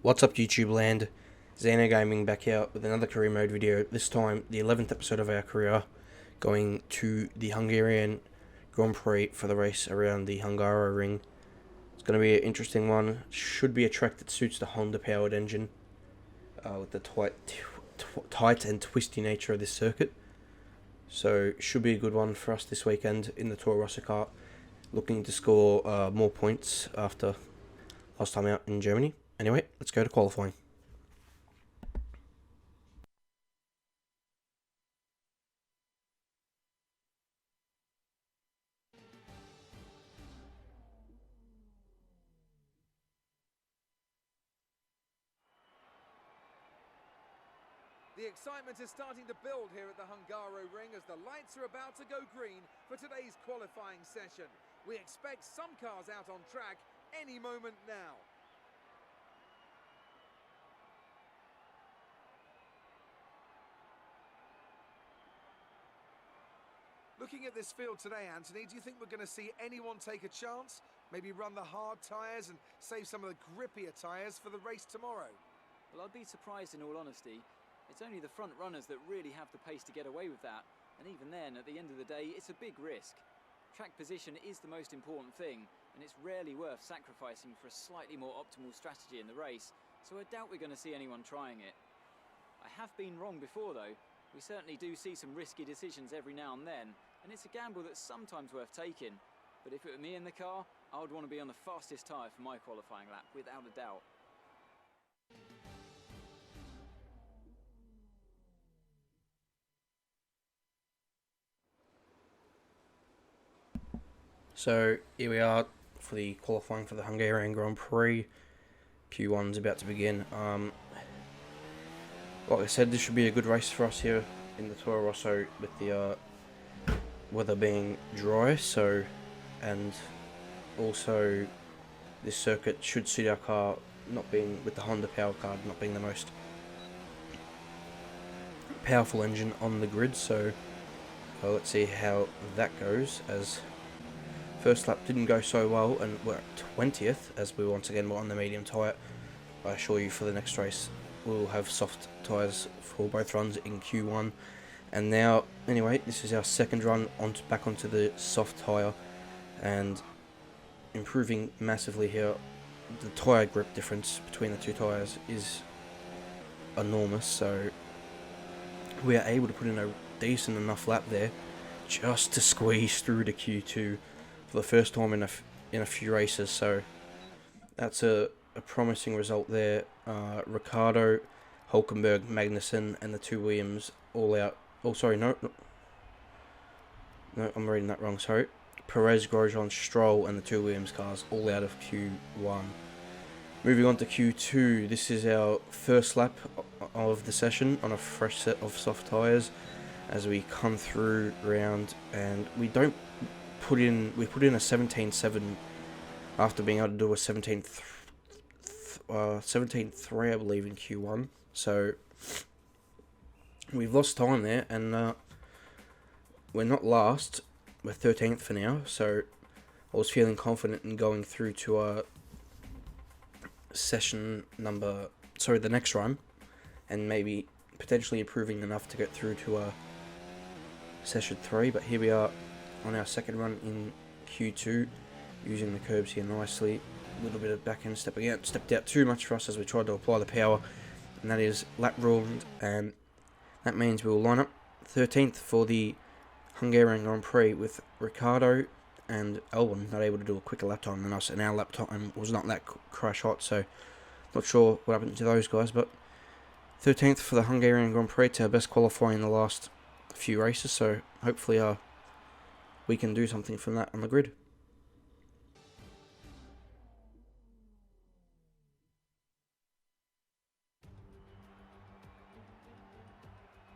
What's up YouTube land? Xano Gaming back out with another career mode video, this time the 11th episode of our career, going to the Hungarian Grand Prix for the race around the Hungaroring. It's going to be an interesting one, should be a track that suits the Honda powered engine, with the tight and twisty nature of this circuit. So should be a good one for us this weekend in the Toro Rosso kart, looking to score more points after last time out in Germany. Anyway, let's go to qualifying. The excitement is starting to build here at the Hungaroring as the lights are about to go green for today's qualifying session. We expect some cars out on track any moment now. Looking at this field today, Anthony, do you think we're going to see anyone take a chance? Maybe run the hard tyres and save some of the grippier tyres for the race tomorrow? Well, I'd be surprised in all honesty. It's only the front runners that really have the pace to get away with that. And even then, at the end of the day, it's a big risk. Track position is the most important thing, and it's rarely worth sacrificing for a slightly more optimal strategy in the race, so I doubt we're going to see anyone trying it. I have been wrong before though. We certainly do see some risky decisions every now and then, and it's a gamble that's sometimes worth taking. But if it were me in the car, I would want to be on the fastest tyre for my qualifying lap, without a doubt. So here we are for the qualifying for the Hungarian Grand Prix. Q1's about to begin. Like I said, this should be a good race for us here in the Toro Rosso, with the weather being dry. And also this circuit should suit our car, not being with the Honda power card, not being the most powerful engine on the grid. So let's see how that goes, as first lap didn't go so well and we're at 20th, as we once again were on the medium tyre. I assure you, for the next race we'll have soft tyres for both runs in Q1. And now, anyway, this is our second run back onto the soft tyre, and improving massively here. The tyre grip difference between the two tyres is enormous, so we are able to put in a decent enough lap there just to squeeze through to Q2 for the first time in a few races. So that's a promising result there. Ricardo, Hulkenberg, Magnussen, and the two Williams all out. Oh, sorry, no, I'm reading that wrong. Sorry, Perez, Grosjean, Stroll, and the two Williams cars all out of Q1. Moving on to Q2, this is our first lap of the session on a fresh set of soft tyres as we come through round, and we put in a 17.7 after being able to do a 17.3 I believe in Q1. So we've lost time there, and we're not last, we're 13th for now. So I was feeling confident in going through to the next run, and maybe potentially improving enough to get through to session 3. But here we are on our second run in Q2, using the curbs here nicely. A little bit of back end stepping out, stepped out too much for us as we tried to apply the power, and that is lap ruined, and that means we will line up 13th for the Hungarian Grand Prix, with Ricardo and Albon not able to do a quicker lap time than us, and our lap time was not that crash hot, so not sure what happened to those guys. But 13th for the Hungarian Grand Prix, to our best qualifying in the last few races, so hopefully we can do something from that on the grid.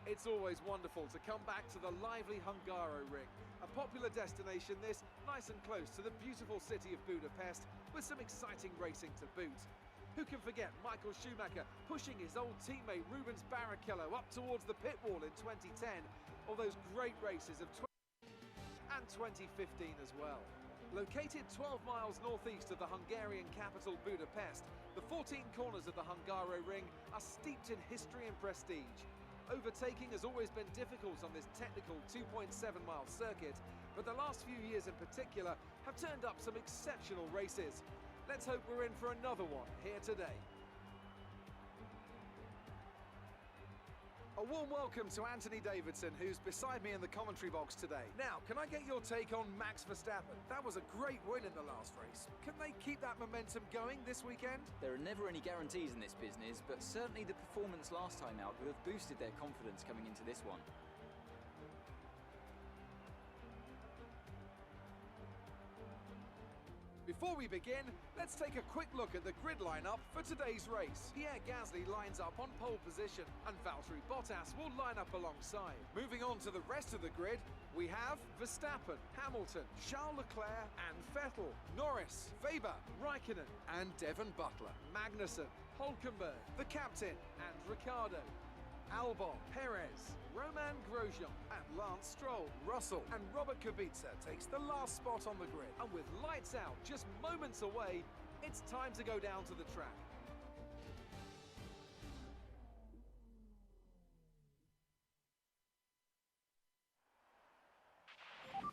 It's always wonderful to come back to the lively Hungaroring. A popular destination this, nice and close to the beautiful city of Budapest, with some exciting racing to boot. Who can forget Michael Schumacher pushing his old teammate Rubens Barrichello up towards the pit wall in 2010, or those great races of 20 and 2015 as well. Located 12 miles northeast of the Hungarian capital Budapest, the 14 corners of the Hungaro Ring are steeped in history and prestige. Overtaking has always been difficult on this technical 2.7-mile circuit, but the last few years in particular have turned up some exceptional races. Let's hope we're in for another one here today. A warm welcome to Anthony Davidson, who's beside me in the commentary box today. Now, can I get your take on Max Verstappen? That was a great win in the last race. Can they keep that momentum going this weekend? There are never any guarantees in this business, but certainly the performance last time out would have boosted their confidence coming into this one. Before we begin, let's take a quick look at the grid lineup for today's race. Pierre Gasly lines up on pole position and Valtteri Bottas will line up alongside. Moving on to the rest of the grid, we have Verstappen, Hamilton, Charles Leclerc and Vettel, Norris, Weber, Raikkonen and Devon Butler, Magnussen, Hülkenberg, the captain and Ricciardo, Albon, Perez, Romain Grosjean and Lance Stroll. Russell and Robert Kubica takes the last spot on the grid. And with lights out just moments away, it's time to go down to the track.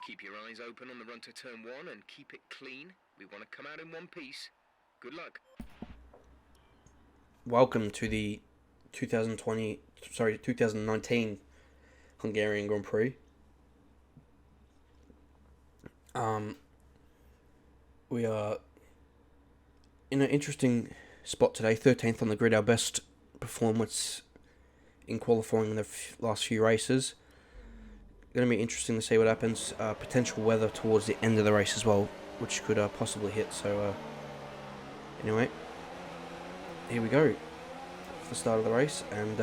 Keep your eyes open on the run to turn 1 and keep it clean. We want to come out in one piece. Good luck. Welcome to the 2019 Hungarian Grand Prix. We are in an interesting spot today, 13th on the grid, our best performance in qualifying in the last few races. Going to be interesting to see what happens. Potential weather towards the end of the race as well, which could possibly hit. So anyway, here we go. The start of the race, and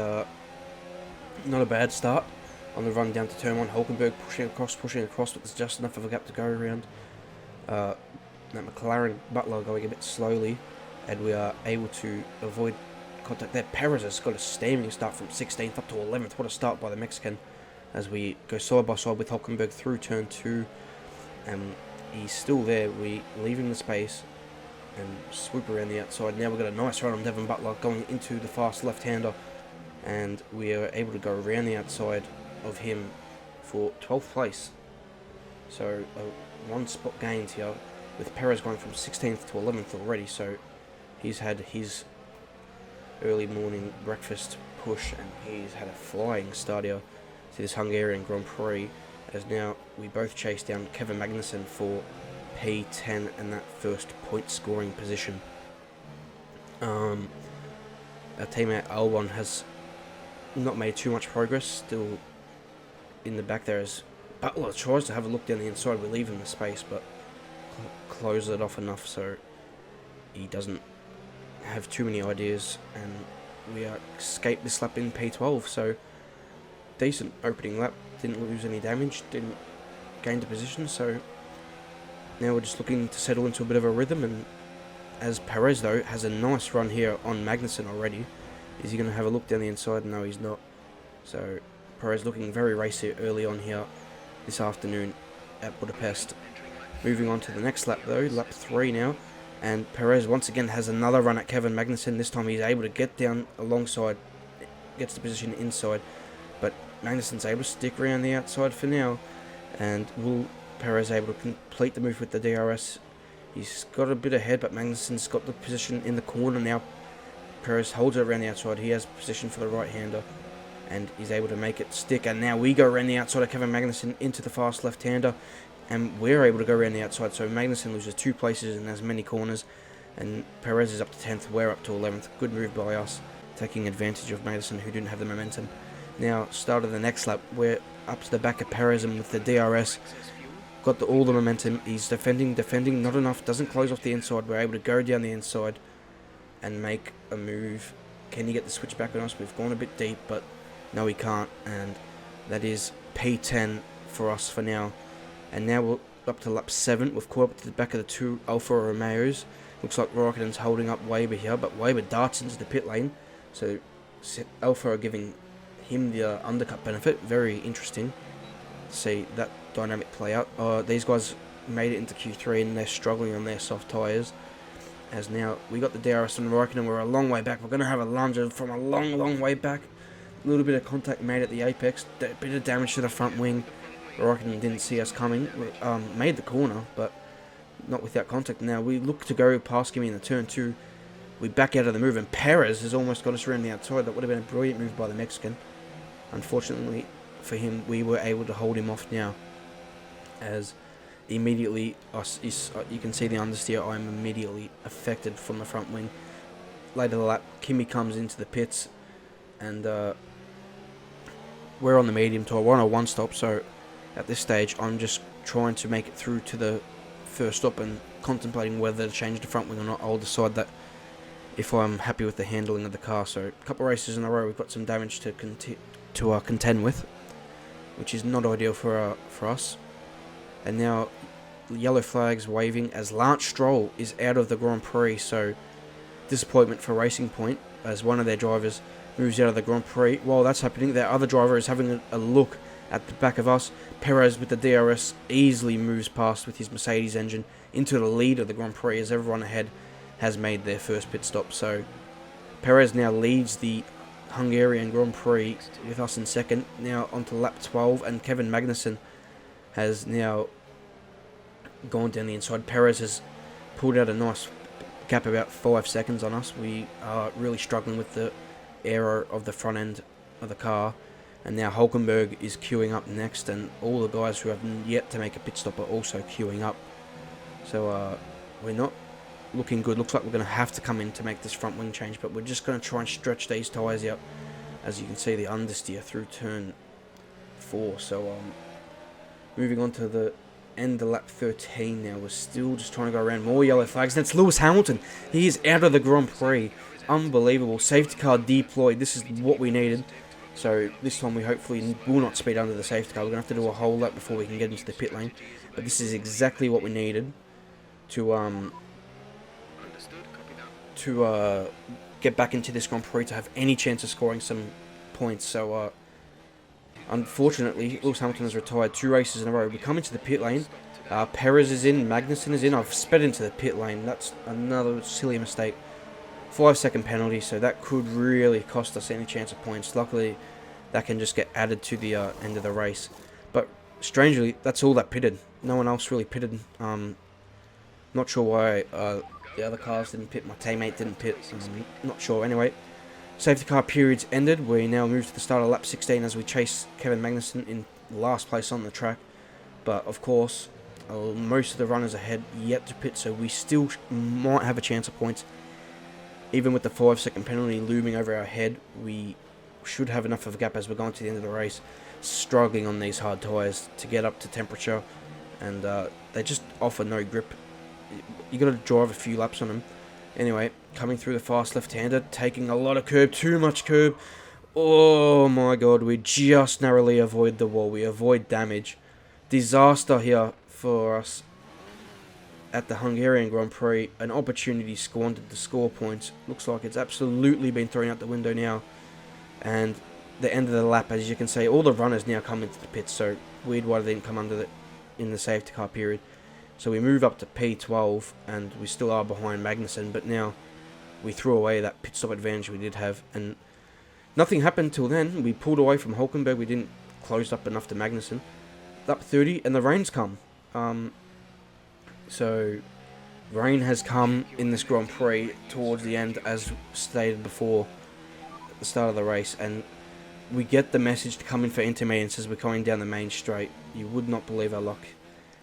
not a bad start on the run down to turn 1. Hülkenberg pushing across, but there's just enough of a gap to go around. That McLaren Butler going a bit slowly, and we are able to avoid contact there. Perez has got a standing start from 16th up to 11th. What a start by the Mexican, as we go side by side with Hülkenberg through turn 2, and he's still there. We leave him the space and swoop around the outside. Now we've got a nice run on Devon Butler going into the fast left-hander, and we are able to go around the outside of him for 12th place. So one spot gains here, with Perez going from 16th to 11th already. So he's had his early morning breakfast push, and he's had a flying start here to this Hungarian Grand Prix, as now we both chase down Kevin Magnussen for P10 and that first point scoring position. Our teammate Albon has not made too much progress, still in the back there as Butler tries to have a look down the inside. We leave him the space, but close it off enough so he doesn't have too many ideas, and we escape this lap in P12. So decent opening lap, didn't lose any damage, didn't gain the position, so now we're just looking to settle into a bit of a rhythm. And as Perez though has a nice run here on Magnussen already, is he going to have a look down the inside? No, he's not. So Perez looking very racy early on here this afternoon at Budapest. Moving on to the next lap though, lap 3 now, and Perez once again has another run at Kevin Magnussen. This time he's able to get down alongside, gets the position inside, but Magnussen's able to stick around the outside for now, and Perez able to complete the move with the DRS. He's got a bit ahead, but Magnussen's got the position in the corner now. Perez holds it around the outside. He has position for the right-hander, and he's able to make it stick. And now we go around the outside of Kevin Magnussen into the fast left-hander, and we're able to go around the outside. So Magnussen loses 2 places in as many corners, and Perez is up to 10th. We're up to 11th. Good move by us, taking advantage of Magnussen, who didn't have the momentum. Now, start of the next lap, we're up to the back of Perez, and with the DRS, got all the momentum. He's defending, not enough, doesn't close off the inside. We're able to go down the inside and make a move. Can he get the switch back on us? We've gone a bit deep, but no, he can't, and that is P10 for us for now. And now we're up to lap 7. We've caught up to the back of the 2 Alfa Romeos. Looks like Raikkonen's holding up Weber here, but Weber darts into the pit lane, so Alfa are giving him the undercut benefit. Very interesting to see that dynamic play out. These guys made it into Q3 and they're struggling on their soft tyres. As now we got the DRS on Raikkonen, we're a long way back. We're going to have a lunge from a long way back. A little bit of contact made at the apex, a bit of damage to the front wing. Raikkonen didn't see us coming, made the corner, but not without contact. Now we look to go past Kimi in the turn 2. We back out of the move, and Perez has almost got us around the outside. That would have been a brilliant move by the Mexican. Unfortunately for him, we were able to hold him off now, as immediately you can see the understeer. I'm immediately affected from the front wing. Later the lap, Kimi comes into the pits, and we're on the medium tire. We're on a one stop, so at this stage I'm just trying to make it through to the first stop and contemplating whether to change the front wing or not. I'll decide that if I'm happy with the handling of the car. So a couple of races in a row we've got some damage to contend with, which is not ideal for us. And now yellow flags waving as Lance Stroll is out of the Grand Prix, so disappointment for Racing Point as one of their drivers moves out of the Grand Prix. While that's happening, their other driver is having a look at the back of us. Perez with the DRS easily moves past with his Mercedes engine into the lead of the Grand Prix as everyone ahead has made their first pit stop. So Perez now leads the Hungarian Grand Prix with us in second. Now onto lap 12, and Kevin Magnussen has now gone down the inside. Perez has pulled out a nice gap, about 5 seconds on us. We are really struggling with the aero of the front end of the car. And now Hulkenberg is queuing up next, and all the guys who have yet to make a pit stop are also queuing up. So we're not looking good. Looks like we're going to have to come in to make this front wing change, but we're just going to try and stretch these tyres out. As you can see, the understeer through turn 4. So moving on to the end of lap 13 now. We're still just trying to go around. More yellow flags. That's Lewis Hamilton. He is out of the Grand Prix. Unbelievable. Safety car deployed. This is what we needed. So this time we hopefully will not speed under the safety car. We're going to have to do a whole lap before we can get into the pit lane. But this is exactly what we needed to get back into this Grand Prix to have any chance of scoring some points. So unfortunately, Lewis Hamilton has retired 2 races in a row. We come into the pit lane. Perez is in, Magnussen is in. I've sped into the pit lane. That's another silly mistake. 5-second penalty, so that could really cost us any chance of points. Luckily, that can just get added to the end of the race. But strangely, that's all that pitted. No one else really pitted. Not sure why the other cars didn't pit. My teammate didn't pit. Not sure. Anyway, safety car periods ended. We now move to the start of lap 16 as we chase Kevin Magnussen in last place on the track. But of course, most of the runners ahead yet to pit, so we still might have a chance of points. Even with the 5-second penalty looming over our head, we should have enough of a gap as we're going to the end of the race. Struggling on these hard tyres to get up to temperature, and they just offer no grip. You got to drive a few laps on them. Anyway, coming through the fast left-hander, taking a lot of curb, too much curb. Oh my god, we just narrowly avoid the wall. We avoid damage. Disaster here for us. At the Hungarian Grand Prix, an opportunity squandered to score points. Looks like it's absolutely been thrown out the window now. And the end of the lap, as you can see, all the runners now come into the pits. So weird why they didn't come in the safety car period. So we move up to P12, and we still are behind Magnussen. But now we threw away that pit stop advantage we did have, and nothing happened till then. We pulled away from Hulkenberg. We didn't close up enough to Magnussen. Lap 30, and the rain's come. So, rain has come in this Grand Prix towards the end, as stated before at the start of the race, and we get the message to come in for intermediates as we're coming down the main straight. You would not believe our luck.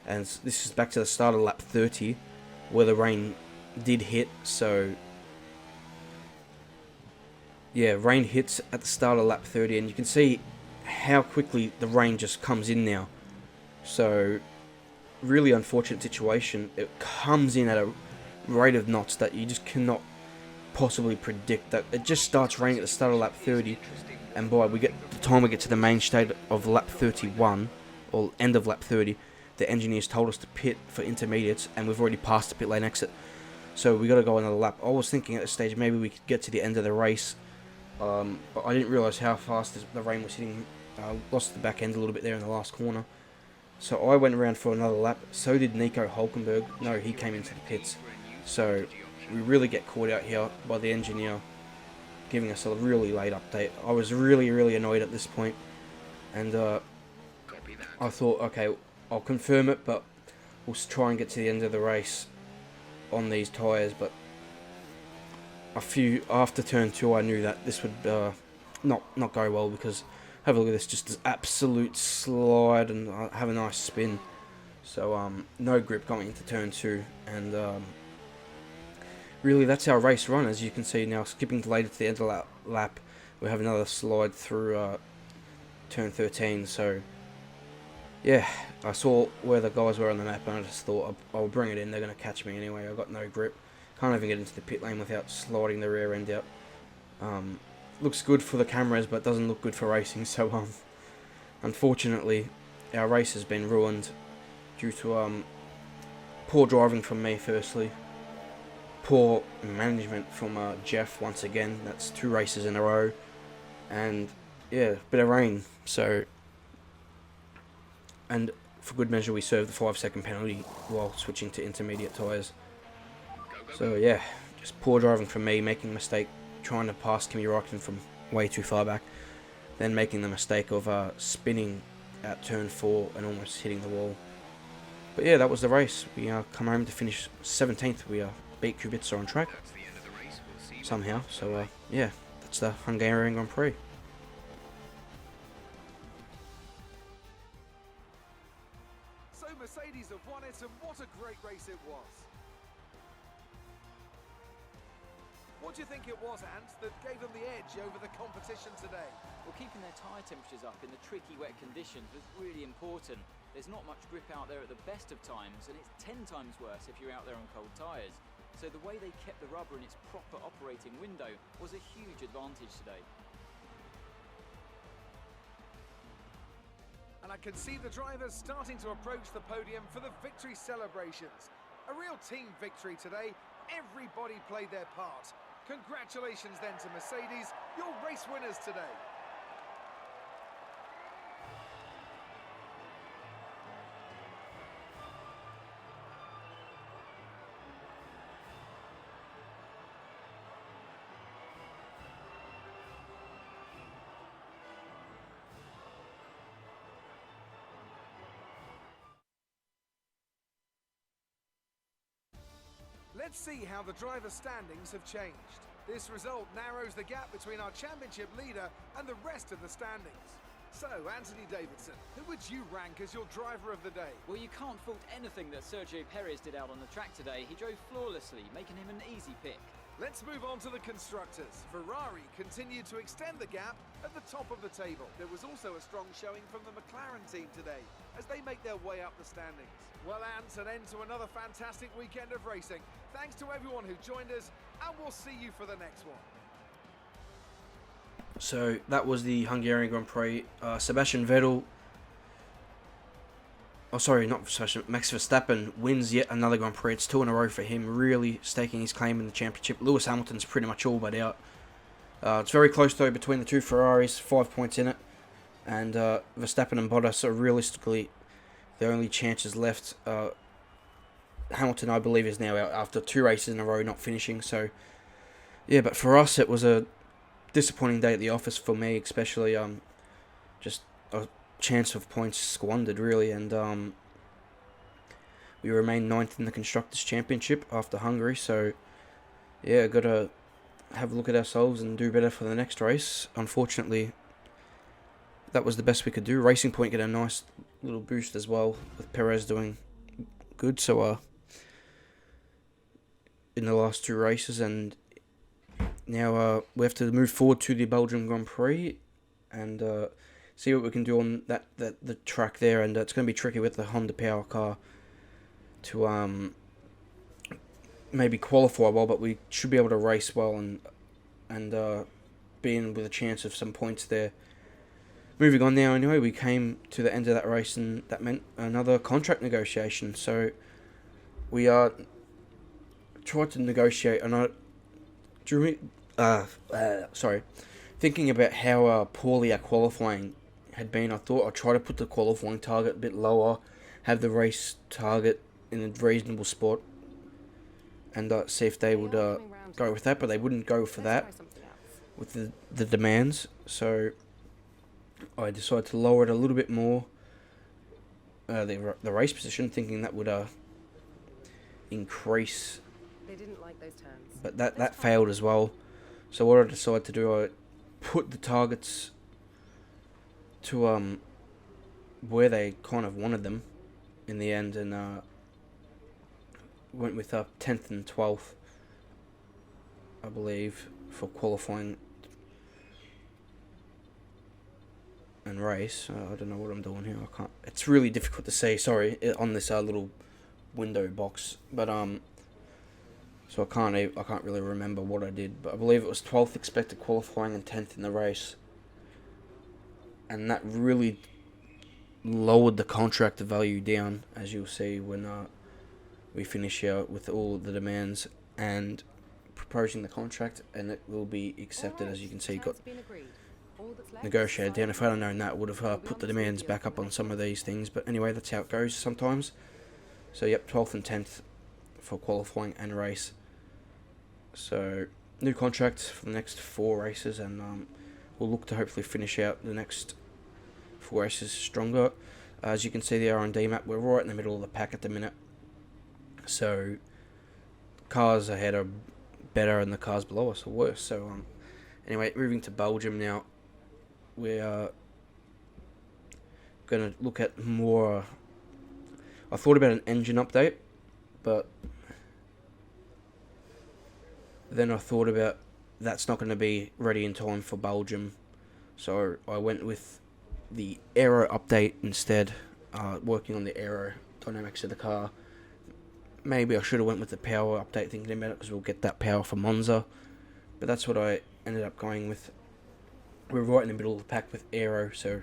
And this is back to the start of lap 30, where the rain did hit. So, yeah, rain hits at the start of lap 30, and you can see how quickly the rain just comes in now. So, really unfortunate situation. It comes in at a rate of knots that you just cannot possibly predict. That it just starts raining at the start of lap 30, and by the time we get to the main straight of lap 31 or end of lap 30, the engineers told us to pit for intermediates, and we've already passed the pit lane exit. So we got to go another lap. I was thinking at this stage maybe we could get to the end of the race, but I didn't realise how fast the rain was hitting. I lost the back end a little bit there in the last corner. So I went around for another lap. So did Nico Hulkenberg. No, he came into the pits. So we really get caught out here by the engineer giving us a really late update. I was really annoyed at this point, and I thought, okay, I'll confirm it, but we'll try and get to the end of the race on these tyres. But after turn 2, I knew that this would not go well, because have a look at this, just this absolute slide, and have a nice spin. So no grip going into turn 2, and really that's our race run. As you can see now, skipping later to the end of the lap, we have another slide through turn 13. So yeah, I saw where the guys were on the map, and I just thought I'll bring it in. They're going to catch me anyway. I got no grip. Can't even get into the pit lane without sliding the rear end out. Looks good for the cameras, but doesn't look good for racing. So unfortunately, our race has been ruined due to poor driving from me, firstly. Poor management from Jeff once again. That's 2 races in a row. And yeah, bit of rain. So, and for good measure, we served the 5-second penalty while switching to intermediate tyres. So yeah, just poor driving from me, making a mistake trying to pass Kimi Räikkönen from way too far back, then making the mistake of spinning at turn 4 and almost hitting the wall. But yeah, that was the race. We come home to finish 17th. We beat Kubica on track somehow. So yeah, that's the Hungarian Grand Prix. So Mercedes have won it, and what a great race it was. What do you think it was, Ant, that gave them the edge over the competition today? Well, keeping their tyre temperatures up in the tricky wet conditions was really important. There's not much grip out there at the best of times, and it's 10 times worse if you're out there on cold tyres. So the way they kept the rubber in its proper operating window was a huge advantage today. And I can see the drivers starting to approach the podium for the victory celebrations. A real team victory today. Everybody played their part. Congratulations then to Mercedes, your race winners today. Let's see how the driver standings have changed. This result narrows the gap between our championship leader and the rest of the standings. So, Anthony Davidson, who would you rank as your driver of the day? Well, you can't fault anything that Sergio Perez did out on the track today. He drove flawlessly, making him an easy pick. Let's move on to the constructors. Ferrari continued to extend the gap at the top of the table. There was also a strong showing from the McLaren team today as they make their way up the standings. Well, Ant, an end to another fantastic weekend of racing. Thanks to everyone who joined us, and we'll see you for the next one. So that was the Hungarian Grand Prix. Sebastian Vettel, Max Verstappen wins yet another Grand Prix. It's 2 in a row for him, really staking his claim in the championship. Lewis Hamilton's pretty much all but out. It's very close though between the 2 Ferraris, 5 points in it. And Verstappen and Bottas are realistically the only chances left. Hamilton, I believe, is now out after 2 races in a row not finishing. So yeah, but for us it was a disappointing day at the office for me, especially. Just a chance of points squandered, really, and we remain 9th in the Constructors' Championship after Hungary. So yeah, got to have a look at ourselves and do better for the next race. Unfortunately, that was the best we could do. Racing Point get a nice little boost as well, with Perez doing good. So in the last 2 races, and now we have to move forward to the Belgian Grand Prix and see what we can do on the track there. And it's going to be tricky with the Honda Power car to maybe qualify well, but we should be able to race well and be in with a chance of some points there. Moving on now, anyway, we came to the end of that race, and that meant another contract negotiation. So we tried to negotiate, and thinking about how poorly our qualifying had been. I thought I'd try to put the qualifying target a bit lower, have the race target in a reasonable spot, and see if they would go with that, but they wouldn't go for that with the demands. So I decided to lower it a little bit more, the race position, thinking that would increase. They didn't like those turns. But that failed as well. So what I decided to do, I put the targets to where they kind of wanted them in the end, and went with 10th and 12th, I believe, for qualifying and race. I don't know what I'm doing here. I can't. It's really difficult to see. Sorry, on this little window box, but so I can't really remember what I did. But I believe it was 12th expected qualifying and 10th in the race, and that really lowered the contract value down, as you'll see when we finish out with all of the demands and proposing the contract, and it will be accepted. As you can see, got negotiated down. If I had known that, I would have put the demands back up on some of these things. But anyway, that's how it goes sometimes. So yep, 12th and 10th for qualifying and race. So new contract for the next 4 races, and we'll look to hopefully finish out the next 4 races stronger. As you can see, the R&D map, we're right in the middle of the pack at the minute. So cars ahead are better and the cars below us are worse. So anyway, moving to Belgium now, we are going to look at more. I thought about an engine update, but then I thought about that's not going to be ready in time for Belgium, so I went with the aero update instead, working on the aerodynamics of the car. Maybe I should have went with the power update, thinking about it, because we'll get that power from Monza, but that's what I ended up going with. We're right in the middle of the pack with aero, so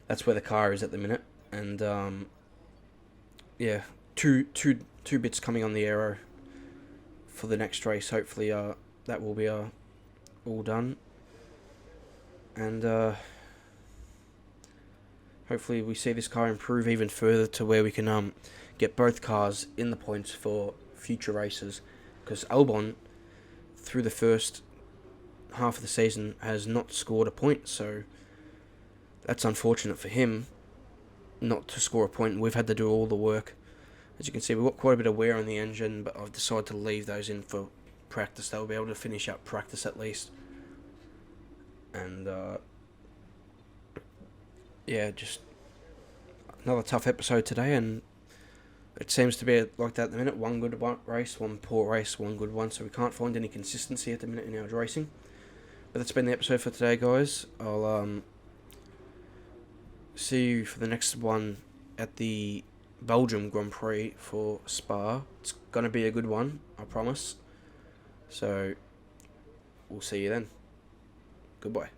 that's where the car is at the minute, and yeah, two bits coming on the aero for the next race. Hopefully that will be all done, and hopefully we see this car improve even further to where we can get both cars in the points for future races, because Albon through the first half of the season has not scored a point, so that's unfortunate for him not to score a point. We've had to do all the work. As you can see, we've got quite a bit of wear on the engine, but I've decided to leave those in for practice. They'll be able to finish up practice at least. And yeah, just another tough episode today, and it seems to be like that at the minute. One good race, one poor race, one good one, so we can't find any consistency at the minute in our racing. But that's been the episode for today, guys. I'll see you for the next one at the Belgium Grand Prix for Spa. It's going to be a good one, I promise. So, we'll see you then. Goodbye.